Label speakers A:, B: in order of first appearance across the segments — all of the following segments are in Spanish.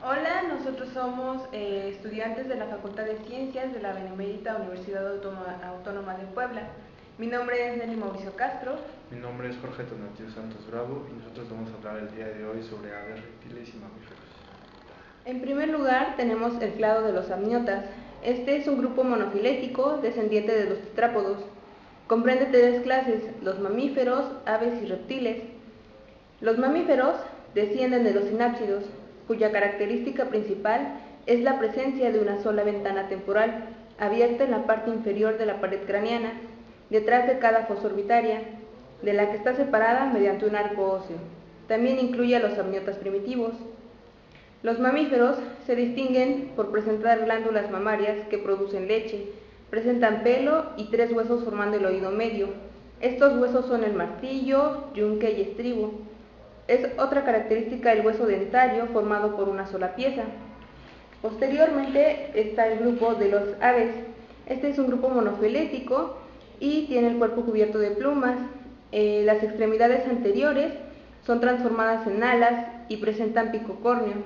A: Hola, nosotros somos estudiantes de la Facultad de Ciencias de la Benemérita Universidad Autónoma de Puebla. Mi nombre es Nelly Mauricio Castro.
B: Mi nombre es Jorge Tonatiu Santos Bravo y nosotros vamos a hablar el día de hoy sobre aves, reptiles y mamíferos.
A: En primer lugar tenemos el clado de los amniotas. Este es un grupo monofilético descendiente de los tetrápodos. Comprende tres clases: los mamíferos, aves y reptiles. Los mamíferos descienden de los sinápsidos, cuya característica principal es la presencia de una sola ventana temporal, abierta en la parte inferior de la pared craneana, detrás de cada fosa orbitaria, de la que está separada mediante un arco óseo. También incluye a los amniotas primitivos. Los mamíferos se distinguen por presentar glándulas mamarias que producen leche, presentan pelo y tres huesos formando el oído medio. Estos huesos son el martillo, yunque y estribo. Es otra característica el hueso dentario formado por una sola pieza. Posteriormente está el grupo de los aves. Este es un grupo monofilético y tiene el cuerpo cubierto de plumas. Las extremidades anteriores son transformadas en alas y presentan pico córneo.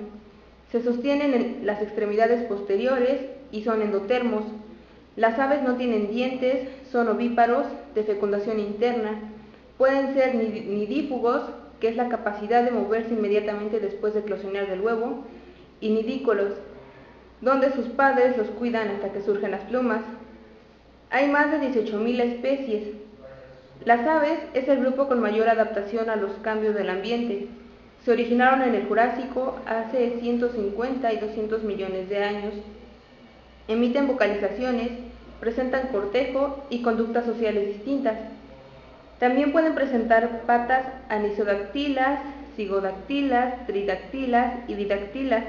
A: Se sostienen en las extremidades posteriores y son endotermos. Las aves no tienen dientes, son ovíparos de fecundación interna. Pueden ser nidífugos, que es la capacidad de moverse inmediatamente después de eclosionar del huevo, y nidícolos, donde sus padres los cuidan hasta que surgen las plumas. Hay más de 18.000 especies. Las aves es el grupo con mayor adaptación a los cambios del ambiente. Se originaron en el Jurásico hace 150 y 200 millones de años. Emiten vocalizaciones, presentan cortejo y conductas sociales distintas. También pueden presentar patas anisodactilas, cigodactilas, tridactilas y didactilas.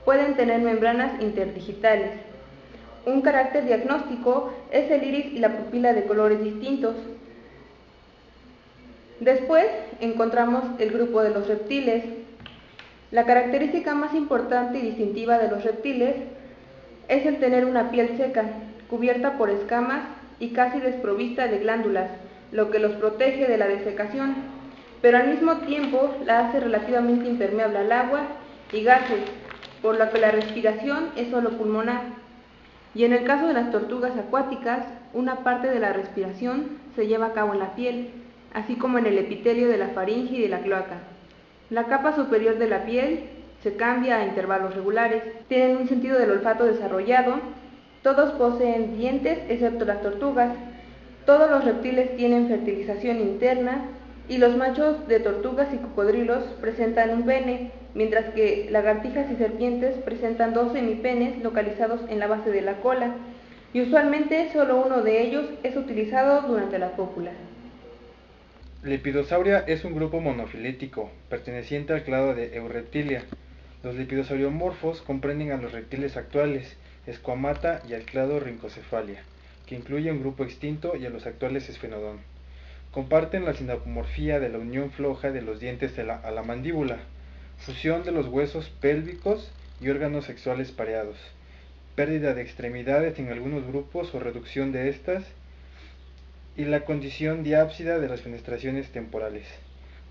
A: Pueden tener membranas interdigitales. Un carácter diagnóstico es el iris y la pupila de colores distintos. Después encontramos el grupo de los reptiles. La característica más importante y distintiva de los reptiles es el tener una piel seca, cubierta por escamas y casi desprovista de glándulas, lo que los protege de la desecación, pero al mismo tiempo la hace relativamente impermeable al agua y gases, por lo que la respiración es solo pulmonar. Y en el caso de las tortugas acuáticas, una parte de la respiración se lleva a cabo en la piel, así como en el epitelio de la faringe y de la cloaca. La capa superior de la piel se cambia a intervalos regulares, tienen un sentido del olfato desarrollado, todos poseen dientes excepto las tortugas, todos los reptiles tienen fertilización interna y los machos de tortugas y cocodrilos presentan un pene, mientras que lagartijas y serpientes presentan dos semipenes localizados en la base de la cola, y usualmente solo uno de ellos es utilizado durante la cópula.
B: Lepidosauria es un grupo monofilético, perteneciente al clado de Eureptilia. Los lepidosauriomorfos comprenden a los reptiles actuales, Squamata y al clado Rhynchocephalia, que incluye un grupo extinto, y a los actuales Sphenodon. Comparten la sinapomorfía de la unión floja de los dientes a la mandíbula, fusión de los huesos pélvicos y órganos sexuales pareados, pérdida de extremidades en algunos grupos o reducción de estas, y la condición diápsida de las fenestraciones temporales.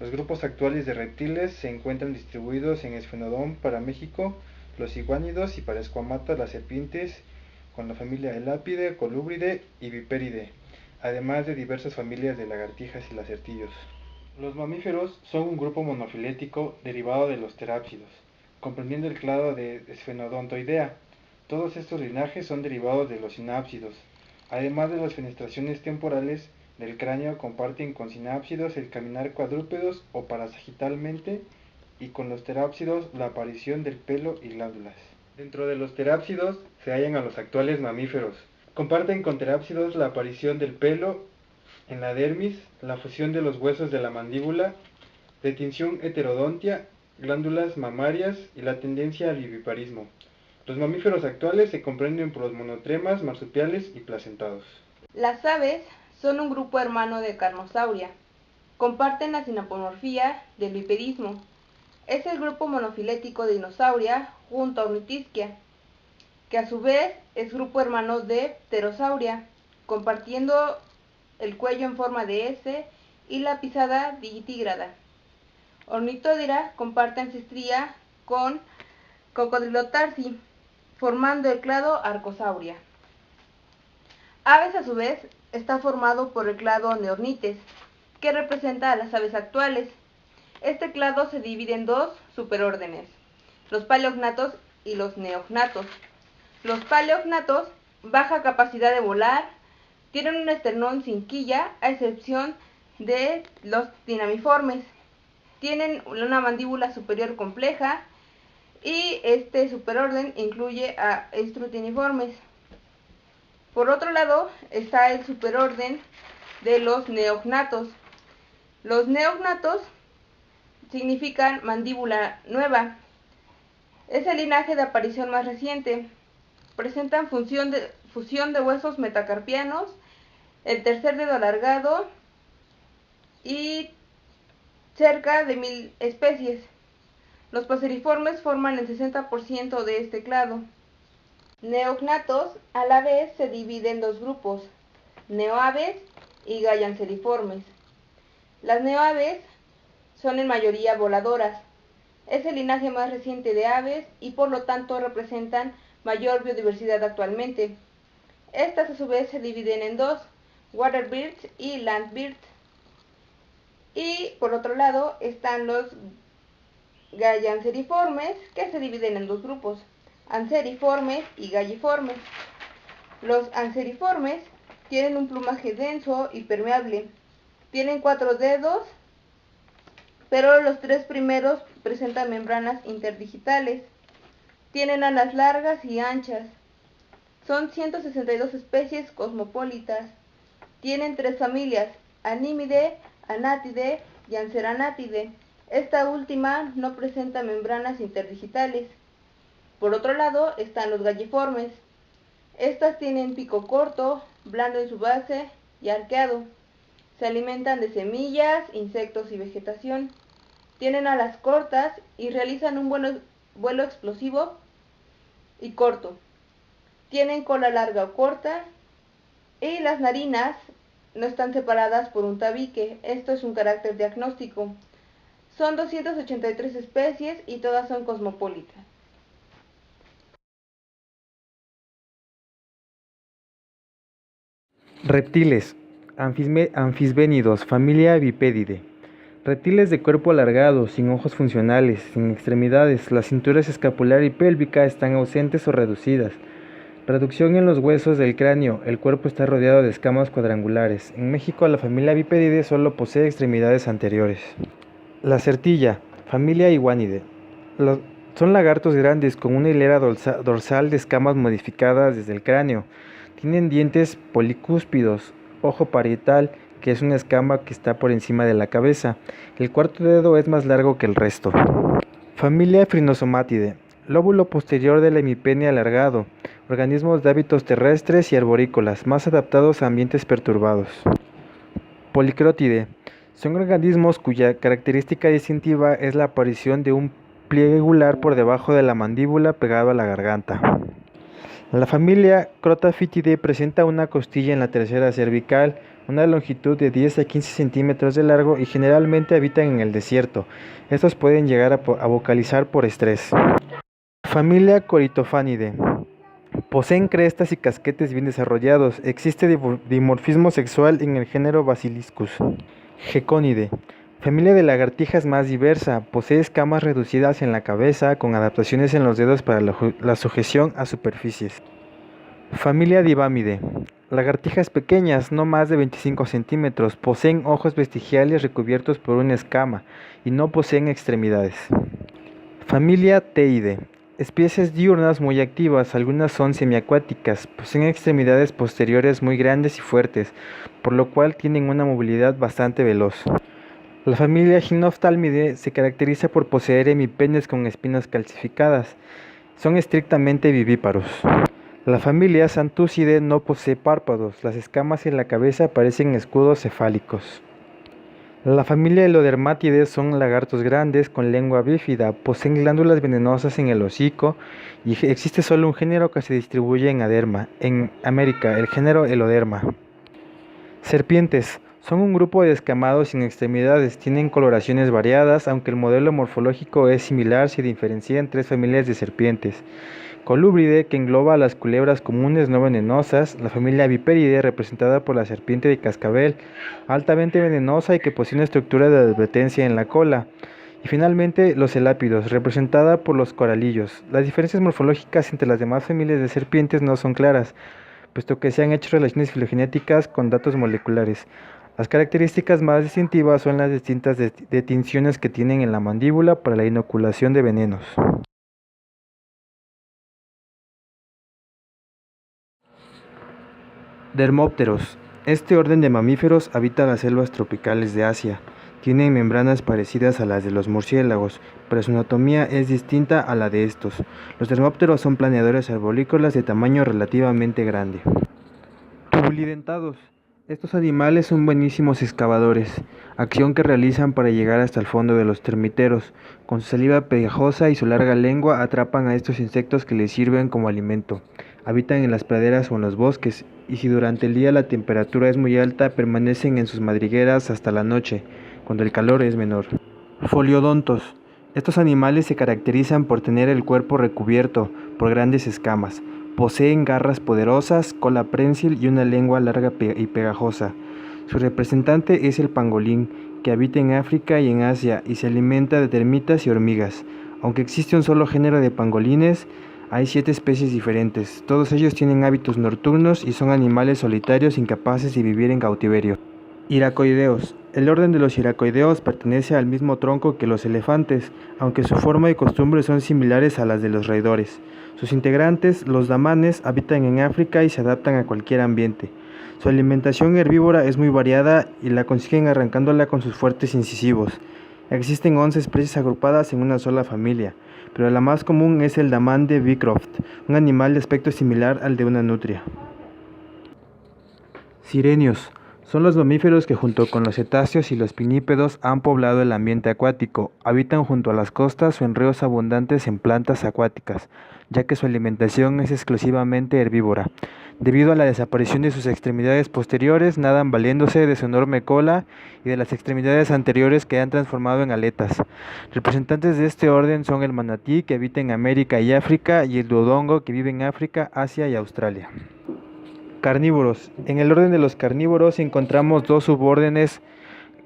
B: Los grupos actuales de reptiles se encuentran distribuidos en Sphenodon para México, los iguánidos, y para Squamata las serpientes, con la familia Elapidae, Colubridae y Viperidae, además de diversas familias de lagartijas y lacertillos. Los mamíferos son un grupo monofilético derivado de los terápsidos, comprendiendo el clado de Sphenodontoidea. Todos estos linajes son derivados de los sinápsidos. Además de las fenestraciones temporales del cráneo, comparten con sinápsidos el caminar cuadrúpedos o parasagitalmente, y con los terápsidos la aparición del pelo y glándulas. Dentro de los terápsidos se hallan a los actuales mamíferos. Comparten con terápsidos la aparición del pelo en la dermis, la fusión de los huesos de la mandíbula, retinción heterodontia, glándulas mamarias y la tendencia al viviparismo. Los mamíferos actuales se comprenden por los monotremas, marsupiales y placentados.
A: Las aves son un grupo hermano de Carnosauria. Comparten la sinapomorfía del bipedismo. Es el grupo monofilético de Dinosauria junto a Ornitisquia, que a su vez es grupo hermano de Pterosauria, compartiendo el cuello en forma de S y la pisada digitígrada. Ornitodira comparte ancestría con Cocodrilotarsi, formando el clado Arcosauria. Aves, a su vez, está formado por el clado Neornites, que representa a las aves actuales. Este clado se divide en dos superórdenes, los paleognatos y los neognatos. Los paleognatos, baja capacidad de volar, tienen un esternón sin quilla, a excepción de los dinamiformes. Tienen una mandíbula superior compleja y este superorden incluye a estrutiniformes. Por otro lado está el superorden de los neognatos. Los neognatos significan mandíbula nueva. Es el linaje de aparición más reciente. Presentan fusión de huesos metacarpianos, el tercer dedo alargado y cerca de 1000 especies. Los paseriformes forman el 60% de este clado. Neognatos a la vez se dividen en dos grupos, neoaves y gallanceriformes. Las neoaves son en mayoría voladoras. Es el linaje más reciente de aves y por lo tanto representan mayor biodiversidad actualmente. Estas a su vez se dividen en dos, waterbirds y landbirds. Y por otro lado están los gallanceriformes, que se dividen en dos grupos, anseriformes y galliformes. Los anseriformes tienen un plumaje denso y permeable. Tienen 4 dedos, pero los 3 primeros presentan membranas interdigitales. Tienen alas largas y anchas. Son 162 especies cosmopolitas. Tienen 3 familias, Anímide, Anátide y Anseranátide. Esta última no presenta membranas interdigitales. Por otro lado están los galliformes. Estas tienen pico corto, blando en su base y arqueado. Se alimentan de semillas, insectos y vegetación. Tienen alas cortas y realizan un vuelo explosivo y corto. Tienen cola larga o corta y las narinas no están separadas por un tabique. Esto es un carácter diagnóstico. Son 283 especies y todas son cosmopolitas.
B: Reptiles. Anfisbénidos, familia Bipedidae. Reptiles de cuerpo alargado, sin ojos funcionales, sin extremidades. Las cinturas escapular y pélvica están ausentes o reducidas. Reducción en los huesos del cráneo. El cuerpo está rodeado de escamas cuadrangulares. En México, la familia Bipedidae solo posee extremidades anteriores. La certilla, familia Iguanidae. Son lagartos grandes con una hilera dorsal de escamas modificadas desde el cráneo. Tienen dientes policúspidos, ojo parietal, que es una escama que está por encima de la cabeza. El cuarto dedo es más largo que el resto. Familia Phrynosomatidae. Lóbulo posterior de la hemipene alargado. Organismos de hábitos terrestres y arborícolas, más adaptados a ambientes perturbados. Policrotidae. Son organismos cuya característica distintiva es la aparición de un pliegue gular por debajo de la mandíbula pegado a la garganta. La familia Crotaphytidae presenta una costilla en la tercera cervical, una longitud de 10 a 15 centímetros de largo y generalmente habitan en el desierto. Estos pueden llegar a vocalizar por estrés. Familia Corytophannidae. Poseen crestas y casquetes bien desarrollados. Existe dimorfismo sexual en el género Basiliscus. Geconidae. Familia de lagartijas más diversa. Posee escamas reducidas en la cabeza con adaptaciones en los dedos para la sujeción a superficies. Familia Divamidae. Lagartijas pequeñas, no más de 25 centímetros. Poseen ojos vestigiales recubiertos por una escama y no poseen extremidades. Familia Teidae. Especies diurnas muy activas, algunas son semiacuáticas, poseen extremidades posteriores muy grandes y fuertes, por lo cual tienen una movilidad bastante veloz. La familia Gymnophthalmidae se caracteriza por poseer hemipenes con espinas calcificadas. Son estrictamente vivíparos. La familia Xanthusidae no posee párpados. Las escamas en la cabeza parecen escudos cefálicos. La familia Helodermatidae son lagartos grandes con lengua bífida. Poseen glándulas venenosas en el hocico y existe solo un género que se distribuye en América, el género Heloderma. Serpientes. Son un grupo de escamados sin extremidades, tienen coloraciones variadas, aunque el modelo morfológico es similar, se diferencia en tres familias de serpientes. Colúbride, que engloba a las culebras comunes no venenosas, la familia Viperidae, representada por la serpiente de cascabel, altamente venenosa y que posee una estructura de advertencia en la cola. Y finalmente, los elápidos, representada por los coralillos. Las diferencias morfológicas entre las demás familias de serpientes no son claras, puesto que se han hecho relaciones filogenéticas con datos moleculares. Las características más distintivas son las distintas distinciones que tienen en la mandíbula para la inoculación de venenos. Dermópteros. Este orden de mamíferos habita las selvas tropicales de Asia. Tienen membranas parecidas a las de los murciélagos, pero su anatomía es distinta a la de estos. Los dermópteros son planeadores arborícolas de tamaño relativamente grande. Tubulidentados. Estos animales son buenísimos excavadores, acción que realizan para llegar hasta el fondo de los termiteros. Con su saliva pegajosa y su larga lengua atrapan a estos insectos que les sirven como alimento. Habitan en las praderas o en los bosques, y si durante el día la temperatura es muy alta, permanecen en sus madrigueras hasta la noche, cuando el calor es menor. Foliodontos. Estos animales se caracterizan por tener el cuerpo recubierto por grandes escamas. Poseen garras poderosas, cola prensil y una lengua larga y pegajosa. Su representante es el pangolín, que habita en África y en Asia y se alimenta de termitas y hormigas. Aunque existe un solo género de pangolines, hay 7 especies diferentes. Todos ellos tienen hábitos nocturnos y son animales solitarios incapaces de vivir en cautiverio. Iracoideos. El orden de los iracoideos pertenece al mismo tronco que los elefantes, aunque su forma y costumbres son similares a las de los roedores. Sus integrantes, los damanes, habitan en África y se adaptan a cualquier ambiente. Su alimentación herbívora es muy variada y la consiguen arrancándola con sus fuertes incisivos. Existen 11 especies agrupadas en una sola familia, pero la más común es el damán de Beecroft, un animal de aspecto similar al de una nutria. Sirenios. Son los mamíferos que junto con los cetáceos y los pinípedos han poblado el ambiente acuático. Habitan junto a las costas o en ríos abundantes en plantas acuáticas, ya que su alimentación es exclusivamente herbívora. Debido a la desaparición de sus extremidades posteriores, nadan valiéndose de su enorme cola y de las extremidades anteriores que han transformado en aletas. Representantes de este orden son el manatí, que habita en América y África, y el duodongo, que vive en África, Asia y Australia. Carnívoros. En el orden de los carnívoros encontramos 2 subórdenes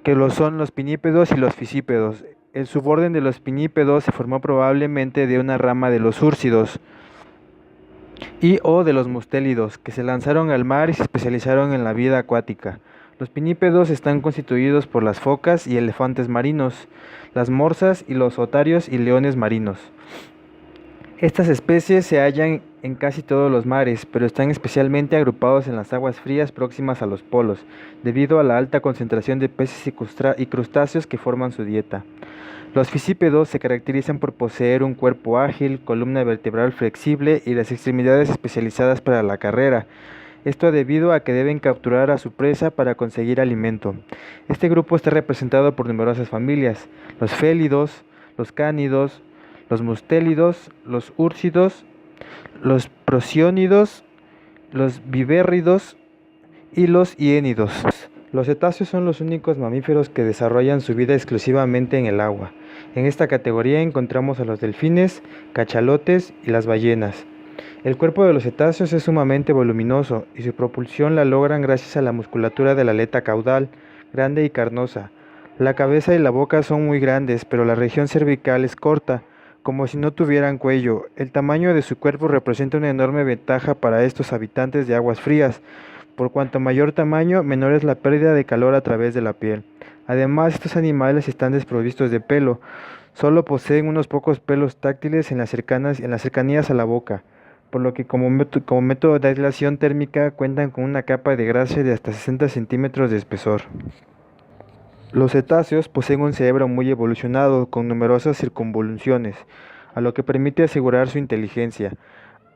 B: que son los pinípedos y los fisípedos. El suborden de los pinípedos se formó probablemente de una rama de los úrsidos o de los mustélidos, que se lanzaron al mar y se especializaron en la vida acuática. Los pinípedos están constituidos por las focas y elefantes marinos, las morsas y los otarios y leones marinos. Estas especies se hallan en casi todos los mares, pero están especialmente agrupados en las aguas frías próximas a los polos, debido a la alta concentración de peces y crustáceos que forman su dieta. Los fisípedos se caracterizan por poseer un cuerpo ágil, columna vertebral flexible y las extremidades especializadas para la carrera. Esto debido a que deben capturar a su presa para conseguir alimento. Este grupo está representado por numerosas familias: los félidos, los cánidos, los mustélidos, los úrsidos, los prosiónidos, los vivérridos y los hiénidos. Los cetáceos son los únicos mamíferos que desarrollan su vida exclusivamente en el agua. En esta categoría encontramos a los delfines, cachalotes y las ballenas. El cuerpo de los cetáceos es sumamente voluminoso y su propulsión la logran gracias a la musculatura de la aleta caudal, grande y carnosa. La cabeza y la boca son muy grandes, pero la región cervical es corta, como si no tuvieran cuello. El tamaño de su cuerpo representa una enorme ventaja para estos habitantes de aguas frías. Por cuanto mayor tamaño, menor es la pérdida de calor a través de la piel. Además, estos animales están desprovistos de pelo. Solo poseen unos pocos pelos táctiles en las cercanías a la boca, por lo que como método de aislación térmica cuentan con una capa de grasa de hasta 60 centímetros de espesor. Los cetáceos poseen un cerebro muy evolucionado, con numerosas circunvoluciones, a lo que permite asegurar su inteligencia.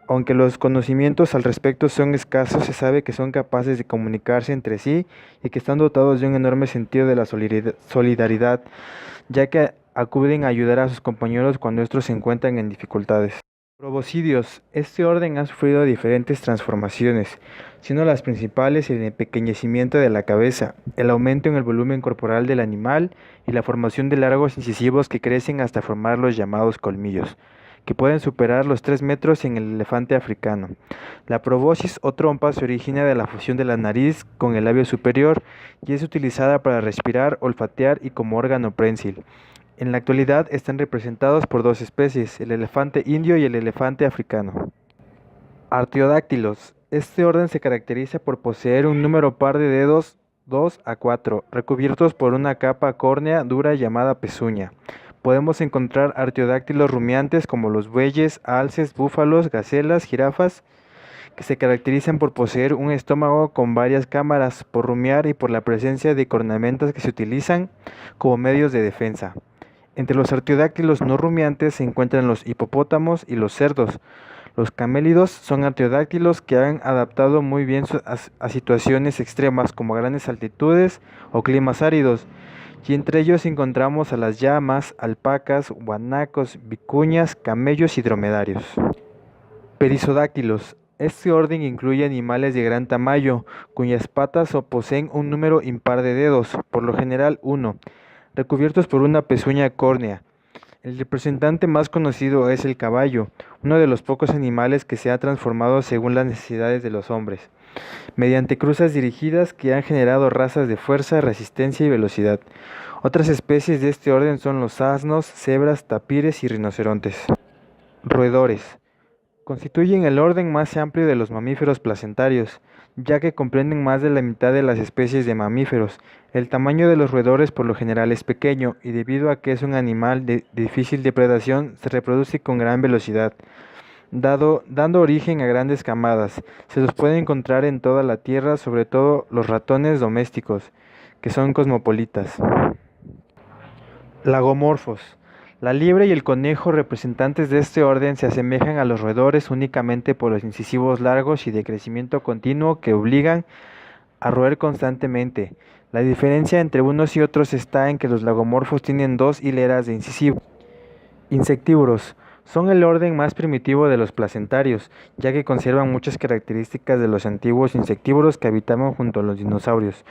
B: Aunque los conocimientos al respecto son escasos, se sabe que son capaces de comunicarse entre sí y que están dotados de un enorme sentido de la solidaridad, ya que acuden a ayudar a sus compañeros cuando estos se encuentran en dificultades. Proboscidios. Este orden ha sufrido diferentes transformaciones, siendo las principales el empequeñecimiento de la cabeza, el aumento en el volumen corporal del animal y la formación de largos incisivos que crecen hasta formar los llamados colmillos, que pueden superar los 3 metros en el elefante africano. La proboscis o trompa se origina de la fusión de la nariz con el labio superior y es utilizada para respirar, olfatear y como órgano prensil. En la actualidad están representados por dos especies, el elefante indio y el elefante africano. Artiodáctilos. Este orden se caracteriza por poseer un número par de dedos 2 a 4, recubiertos por una capa córnea dura llamada pezuña. Podemos encontrar artiodáctilos rumiantes como los bueyes, alces, búfalos, gacelas, jirafas, que se caracterizan por poseer un estómago con varias cámaras, por rumiar y por la presencia de cornamentas que se utilizan como medios de defensa. Entre los artiodáctilos no rumiantes se encuentran los hipopótamos y los cerdos. Los camélidos son artiodáctilos que han adaptado muy bien a situaciones extremas como grandes altitudes o climas áridos, y entre ellos encontramos a las llamas, alpacas, guanacos, vicuñas, camellos y dromedarios. Perisodáctilos. Este orden incluye animales de gran tamaño, cuyas patas poseen un número impar de dedos, por lo general uno, recubiertos por una pezuña córnea. El representante más conocido es el caballo, uno de los pocos animales que se ha transformado según las necesidades de los hombres, mediante cruzas dirigidas que han generado razas de fuerza, resistencia y velocidad. Otras especies de este orden son los asnos, cebras, tapires y rinocerontes. Roedores. Constituyen el orden más amplio de los mamíferos placentarios, ya que comprenden más de la mitad de las especies de mamíferos. El tamaño de los roedores por lo general es pequeño y debido a que es un animal de difícil depredación, se reproduce con gran velocidad, dando origen a grandes camadas. Se los puede encontrar en toda la Tierra, sobre todo los ratones domésticos, que son cosmopolitas. Lagomorfos. La liebre y el conejo, representantes de este orden, se asemejan a los roedores únicamente por los incisivos largos y de crecimiento continuo que obligan a roer constantemente. La diferencia entre unos y otros está en que los lagomorfos tienen dos hileras de incisivos. Insectívoros. Son el orden más primitivo de los placentarios, ya que conservan muchas características de los antiguos insectívoros que habitaban junto a los dinosaurios.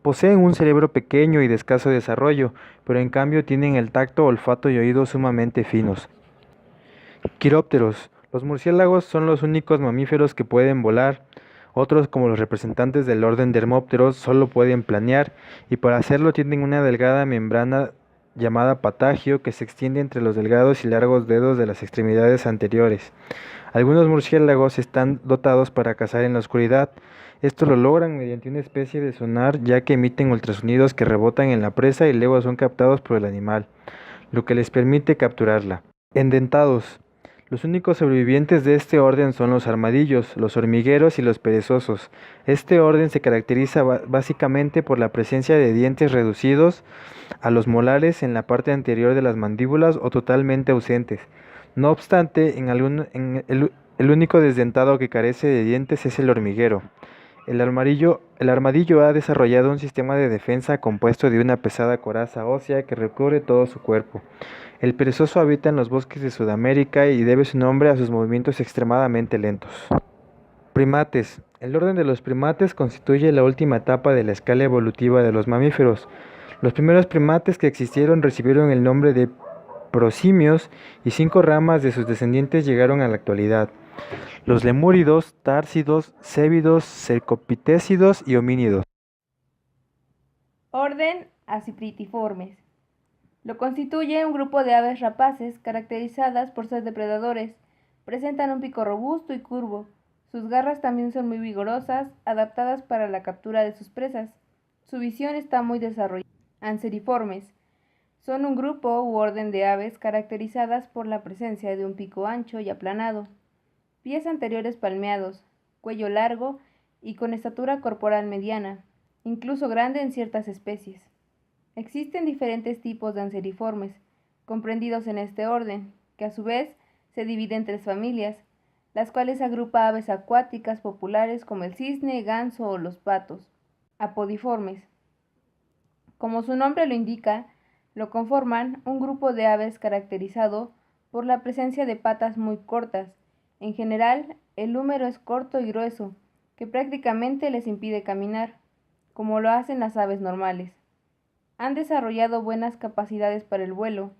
B: Poseen un cerebro pequeño y de escaso desarrollo, pero en cambio tienen el tacto, olfato y oído sumamente finos. Quirópteros. Los murciélagos son los únicos mamíferos que pueden volar. Otros, como los representantes del orden Dermópteros, solo pueden planear, y para hacerlo tienen una delgada membrana llamada patagio que se extiende entre los delgados y largos dedos de las extremidades anteriores. Algunos murciélagos están dotados para cazar en la oscuridad. Esto lo logran mediante una especie de sonar, ya que emiten ultrasonidos que rebotan en la presa y luego son captados por el animal, lo que les permite capturarla. Endentados. Los únicos sobrevivientes de este orden son los armadillos, los hormigueros y los perezosos. Este orden se caracteriza básicamente por la presencia de dientes reducidos a los molares en la parte anterior de las mandíbulas o totalmente ausentes. No obstante, el único desdentado que carece de dientes es el hormiguero. El armadillo ha desarrollado un sistema de defensa compuesto de una pesada coraza ósea que recubre todo su cuerpo. El perezoso habita en los bosques de Sudamérica y debe su nombre a sus movimientos extremadamente lentos. Primates. El orden de los primates constituye la última etapa de la escala evolutiva de los mamíferos. Los primeros primates que existieron recibieron el nombre de prosimios y 5 ramas de sus descendientes llegaron a la actualidad: los lemúridos, társidos, cébidos, cercopitécidos y homínidos.
A: Orden Accipritiformes. Lo constituye un grupo de aves rapaces caracterizadas por ser depredadores. Presentan un pico robusto y curvo. Sus garras también son muy vigorosas, adaptadas para la captura de sus presas. Su visión está muy desarrollada. Anseriformes. Son un grupo u orden de aves caracterizadas por la presencia de un pico ancho y aplanado, pies anteriores palmeados, cuello largo y con estatura corporal mediana, incluso grande en ciertas especies. Existen diferentes tipos de anseriformes, comprendidos en este orden, que a su vez se divide en 3 familias, las cuales agrupa aves acuáticas populares como el cisne, ganso o los patos. Apodiformes. Como su nombre lo indica, lo conforman un grupo de aves caracterizado por la presencia de patas muy cortas. En general, el húmero es corto y grueso, que prácticamente les impide caminar, como lo hacen las aves normales. Han desarrollado buenas capacidades para el vuelo.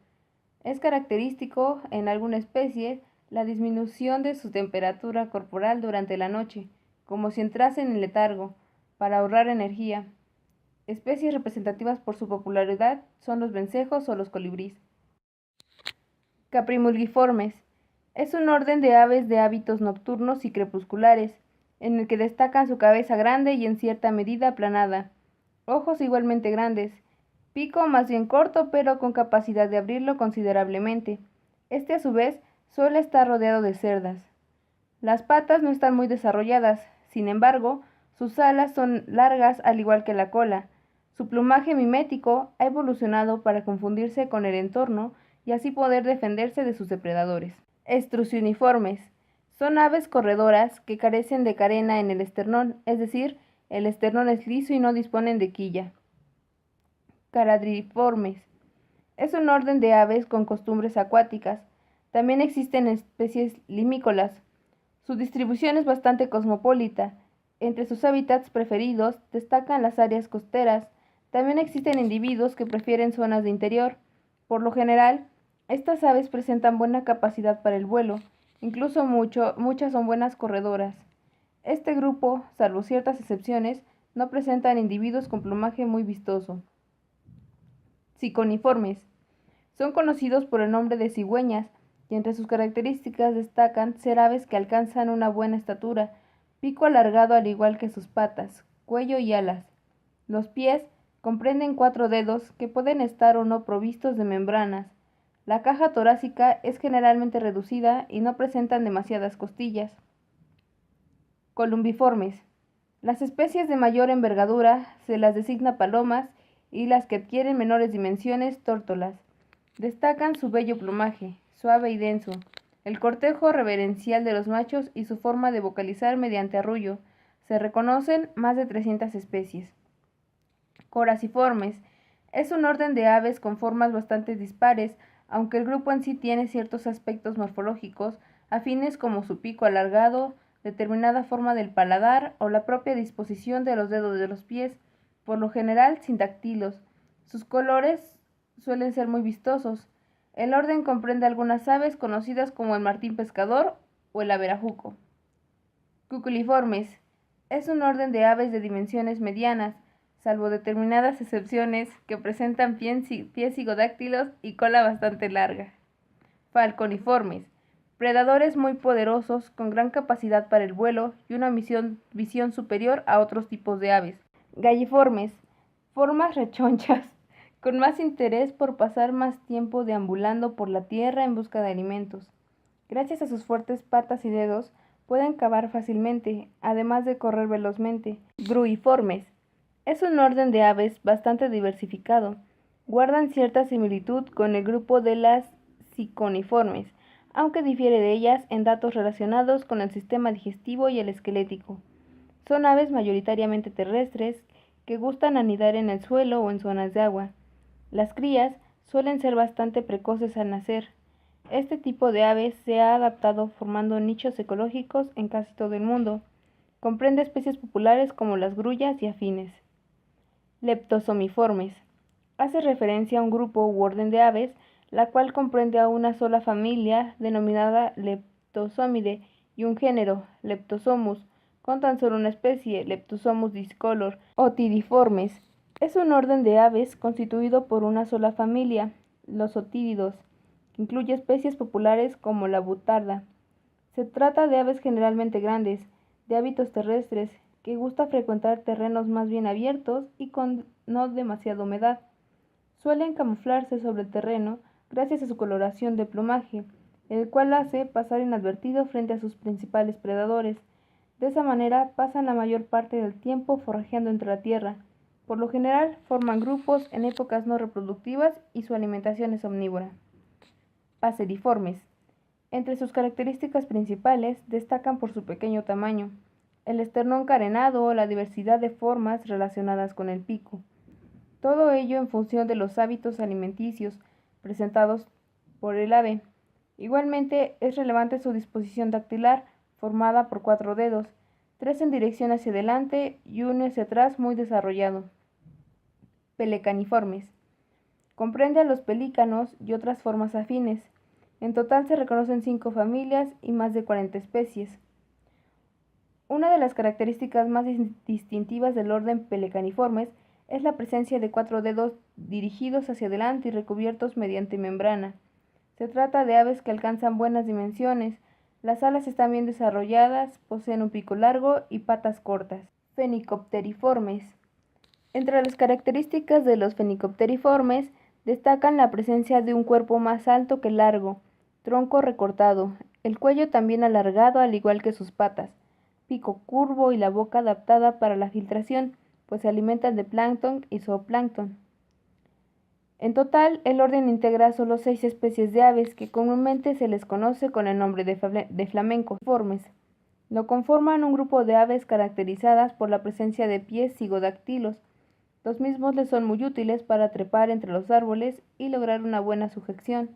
A: Es característico en alguna especie la disminución de su temperatura corporal durante la noche, como si entrasen en letargo, para ahorrar energía. Especies representativas por su popularidad son los vencejos o los colibríes. Caprimulgiformes. Es un orden de aves de hábitos nocturnos y crepusculares, en el que destacan su cabeza grande y en cierta medida aplanada, ojos igualmente grandes, pico más bien corto pero con capacidad de abrirlo considerablemente. Este a su vez suele estar rodeado de cerdas. Las patas no están muy desarrolladas, sin embargo, sus alas son largas al igual que la cola. Su plumaje mimético ha evolucionado para confundirse con el entorno y así poder defenderse de sus depredadores. Estrucioniformes. Son aves corredoras que carecen de carena en el esternón, es decir, el esternón es liso y no disponen de quilla. Caradriformes. Es un orden de aves con costumbres acuáticas. También existen especies limícolas. Su distribución es bastante cosmopolita. Entre sus hábitats preferidos destacan las áreas costeras. También existen individuos que prefieren zonas de interior. Por lo general, estas aves presentan buena capacidad para el vuelo, incluso muchas son buenas corredoras. Este grupo, salvo ciertas excepciones, no presentan individuos con plumaje muy vistoso. Ciconiformes. Son conocidos por el nombre de cigüeñas y entre sus características destacan ser aves que alcanzan una buena estatura, pico alargado al igual que sus patas, cuello y alas. Los pies comprenden 4 dedos que pueden estar o no provistos de membranas. La caja torácica es generalmente reducida y no presentan demasiadas costillas. Columbiformes. Las especies de mayor envergadura se las designa palomas y las que adquieren menores dimensiones tórtolas. Destacan su bello plumaje, suave y denso, el cortejo reverencial de los machos y su forma de vocalizar mediante arrullo. Se reconocen más de 300 especies. Coraciformes. Es un orden de aves con formas bastante dispares, aunque el grupo en sí tiene ciertos aspectos morfológicos afines como su pico alargado, determinada forma del paladar o la propia disposición de los dedos de los pies, por lo general sin dactilos. Sus colores suelen ser muy vistosos. El orden comprende algunas aves conocidas como el martín pescador o el averajuco. Cuculiformes. Es un orden de aves de dimensiones medianas, salvo determinadas excepciones que presentan pies cigodáctilos y cola bastante larga. Falconiformes. Predadores muy poderosos con gran capacidad para el vuelo y una visión superior a otros tipos de aves. Galliformes. Formas rechonchas, con más interés por pasar más tiempo deambulando por la tierra en busca de alimentos. Gracias a sus fuertes patas y dedos, pueden cavar fácilmente, además de correr velozmente. Gruiformes. Es un orden de aves bastante diversificado. Guardan cierta similitud con el grupo de las ciconiformes, aunque difiere de ellas en datos relacionados con el sistema digestivo y el esquelético. Son aves mayoritariamente terrestres que gustan anidar en el suelo o en zonas de agua. Las crías suelen ser bastante precoces al nacer. Este tipo de aves se ha adaptado formando nichos ecológicos en casi todo el mundo. Comprende especies populares como las grullas y afines. Leptosomiformes. Hace referencia a un grupo u orden de aves, la cual comprende a una sola familia denominada Leptosomidae y un género, Leptosomus, con tan solo una especie, Leptosomus discolor. Otidiformes. Es un orden de aves constituido por una sola familia, los otídidos, que incluye especies populares como la butarda. Se trata de aves generalmente grandes, de hábitos terrestres, que gusta frecuentar terrenos más bien abiertos y con no demasiada humedad. Suelen camuflarse sobre el terreno gracias a su coloración de plumaje, el cual hace pasar inadvertido frente a sus principales predadores. De esa manera pasan la mayor parte del tiempo forrajeando entre la tierra. Por lo general forman grupos en épocas no reproductivas y su alimentación es omnívora. Paseriformes. Entre sus características principales destacan por su pequeño tamaño, el esternón carenado o la diversidad de formas relacionadas con el pico. Todo ello en función de los hábitos alimenticios presentados por el ave. Igualmente, es relevante su disposición dactilar, formada por 4 dedos, 3 en dirección hacia adelante y uno hacia atrás muy desarrollado. Pelecaniformes. Comprende a los pelícanos y otras formas afines. En total se reconocen 5 familias y más de 40 especies. Una de las características más distintivas del orden Pelecaniformes es la presencia de 4 dedos dirigidos hacia adelante y recubiertos mediante membrana. Se trata de aves que alcanzan buenas dimensiones. Las alas están bien desarrolladas, poseen un pico largo y patas cortas. Fenicopteriformes. Entre las características de los fenicopteriformes destacan la presencia de un cuerpo más alto que largo, tronco recortado, el cuello también alargado al igual que sus patas, pico curvo y la boca adaptada para la filtración, pues se alimentan de plancton y zooplancton. En total, el orden integra solo 6 especies de aves que comúnmente se les conoce con el nombre de flamenconiformes. Lo conforman un grupo de aves caracterizadas por la presencia de pies cigodactilos. Los mismos les son muy útiles para trepar entre los árboles y lograr una buena sujeción.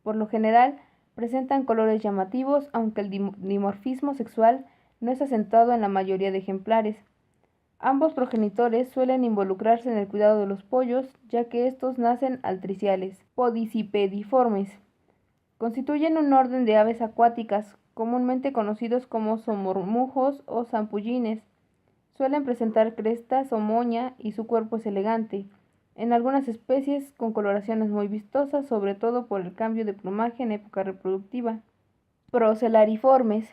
A: Por lo general, presentan colores llamativos, aunque el dimorfismo sexual no es acentuado en la mayoría de ejemplares. Ambos progenitores suelen involucrarse en el cuidado de los pollos, ya que estos nacen altriciales. Podicipediformes. Constituyen un orden de aves acuáticas, comúnmente conocidos como somormujos o zampullines. Suelen presentar crestas o moña y su cuerpo es elegante. En algunas especies con coloraciones muy vistosas, sobre todo por el cambio de plumaje en época reproductiva. Procelariformes.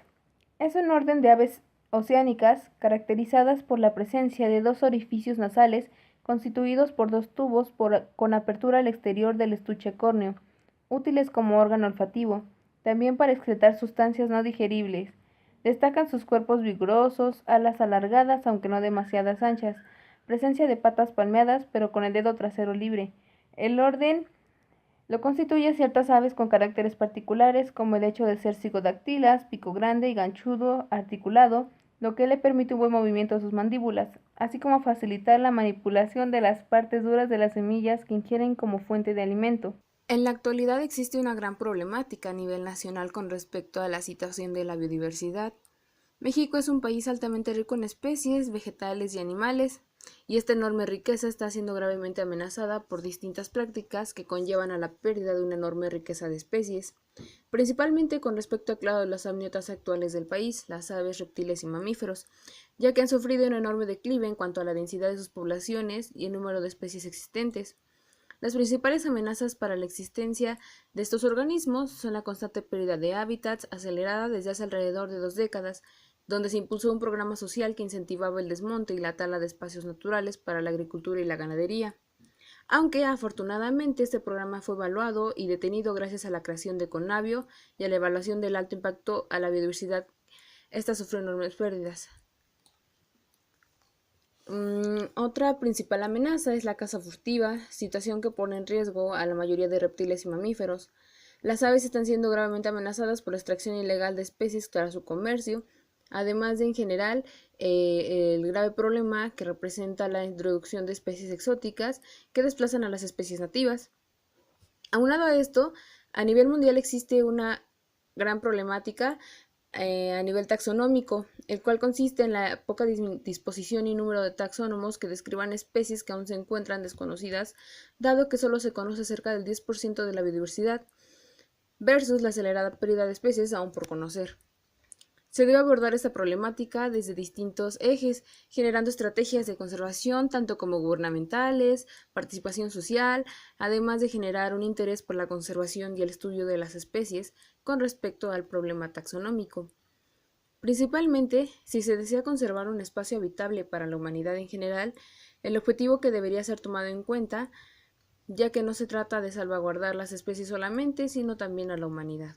A: Es un orden de aves oceánicas caracterizadas por la presencia de 2 orificios nasales constituidos por 2 tubos con apertura al exterior del estuche córneo, útiles como órgano olfativo, también para excretar sustancias no digeribles. Destacan sus cuerpos vigorosos, alas alargadas aunque no demasiadas anchas, presencia de patas palmeadas pero con el dedo trasero libre. El orden lo constituye ciertas aves con caracteres particulares, como el hecho de ser cigodactilas, pico grande y ganchudo articulado, lo que le permite un buen movimiento de sus mandíbulas, así como facilitar la manipulación de las partes duras de las semillas que ingieren como fuente de alimento.
C: En la actualidad existe una gran problemática a nivel nacional con respecto a la situación de la biodiversidad. México es un país altamente rico en especies, vegetales y animales, y esta enorme riqueza está siendo gravemente amenazada por distintas prácticas que conllevan a la pérdida de una enorme riqueza de especies, principalmente con respecto a claro, las amniotas actuales del país, las aves, reptiles y mamíferos, ya que han sufrido un enorme declive en cuanto a la densidad de sus poblaciones y el número de especies existentes. Las principales amenazas para la existencia de estos organismos son la constante pérdida de hábitats acelerada desde hace alrededor de 2 décadas, donde se impulsó un programa social que incentivaba el desmonte y la tala de espacios naturales para la agricultura y la ganadería. Aunque afortunadamente este programa fue evaluado y detenido gracias a la creación de Conavio y a la evaluación del alto impacto a la biodiversidad, esta sufrió enormes pérdidas. Otra principal amenaza es la caza furtiva, situación que pone en riesgo a la mayoría de reptiles y mamíferos. Las aves están siendo gravemente amenazadas por la extracción ilegal de especies para su comercio, además de en general el grave problema que representa la introducción de especies exóticas que desplazan a las especies nativas. Aunado a esto, a nivel mundial existe una gran problemática a nivel taxonómico, el cual consiste en la poca disposición y número de taxónomos que describan especies que aún se encuentran desconocidas, dado que solo se conoce cerca del 10% de la biodiversidad, versus la acelerada pérdida de especies aún por conocer. Se debe abordar esta problemática desde distintos ejes, generando estrategias de conservación tanto como gubernamentales, participación social, además de generar un interés por la conservación y el estudio de las especies con respecto al problema taxonómico. Principalmente, si se desea conservar un espacio habitable para la humanidad en general, el objetivo que debería ser tomado en cuenta, ya que no se trata de salvaguardar las especies solamente, sino también a la humanidad.